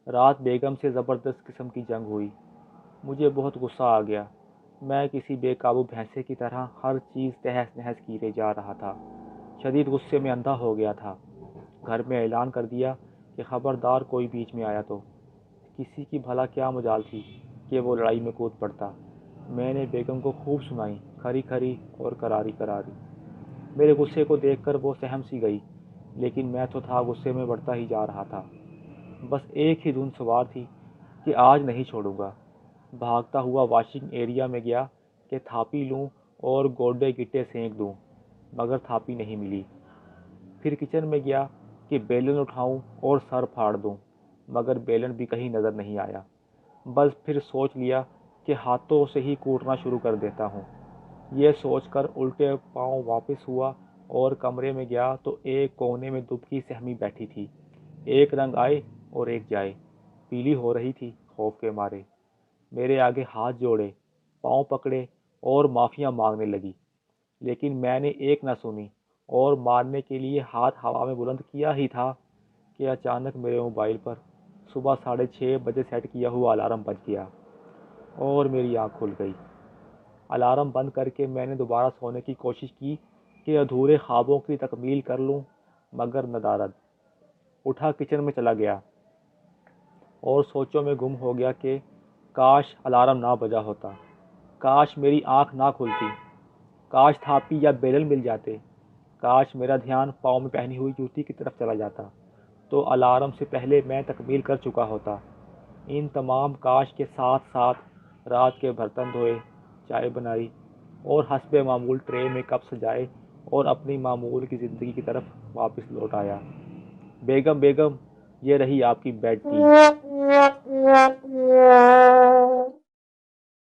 رات بیگم سے زبردست قسم کی جنگ ہوئی۔ مجھے بہت غصہ آ گیا۔ میں کسی بے قابو بھینسے کی طرح ہر چیز تہس نہس کیے جا رہا تھا۔ شدید غصے میں اندھا ہو گیا تھا۔ گھر میں اعلان کر دیا کہ خبردار کوئی بیچ میں آیا تو کسی کی بھلا کیا مجال تھی کہ وہ لڑائی میں کود پڑتا۔ میں نے بیگم کو خوب سنائی، کھری کھری اور کراری کراری۔ میرے غصے کو دیکھ کر وہ سہم سی گئی، لیکن میں تو تھا غصے میں بڑھتا ہی جا رہا تھا۔ بس ایک ہی دھن سوار تھی کہ آج نہیں چھوڑوں گا۔ بھاگتا ہوا واشنگ ایریا میں گیا کہ تھاپی لوں اور گوڈے گٹے سینک دوں، مگر تھاپی نہیں ملی۔ پھر کچن میں گیا کہ بیلن اٹھاؤں اور سر پھاڑ دوں، مگر بیلن بھی کہیں نظر نہیں آیا۔ بس پھر سوچ لیا کہ ہاتھوں سے ہی کوٹنا شروع کر دیتا ہوں۔ یہ سوچ کر الٹے پاؤں واپس ہوا اور کمرے میں گیا تو ایک کونے میں دبکی سہمی بیٹھی تھی۔ ایک رنگ آئے اور ایک جائے، پیلی ہو رہی تھی خوف کے مارے۔ میرے آگے ہاتھ جوڑے، پاؤں پکڑے اور معافیاں مانگنے لگی، لیکن میں نے ایک نہ سنی اور مارنے کے لیے ہاتھ ہوا میں بلند کیا ہی تھا کہ اچانک میرے موبائل پر صبح 6:30 بجے سیٹ کیا ہوا الارم بج گیا اور میری آنکھ کھل گئی۔ الارم بند کر کے میں نے دوبارہ سونے کی کوشش کی کہ ادھورے خوابوں کی تکمیل کر لوں، مگر ندارد۔ اٹھا کچن میں چلا گیا اور سوچوں میں گم ہو گیا کہ کاش الارم نہ بجا ہوتا، کاش میری آنکھ نہ کھلتی، کاش تھاپی یا بیلن مل جاتے، کاش میرا دھیان پاؤں میں پہنی ہوئی جوتی کی طرف چلا جاتا تو الارم سے پہلے میں تکمیل کر چکا ہوتا۔ ان تمام کاش کے ساتھ ساتھ رات کے برتن دھوئے، چائے بنائی اور حسب معمول ٹرے میں کپ سجائے اور اپنی معمول کی زندگی کی طرف واپس لوٹ آیا۔ بیگم بیگم، یہ رہی آپ کی بیڈ ٹی۔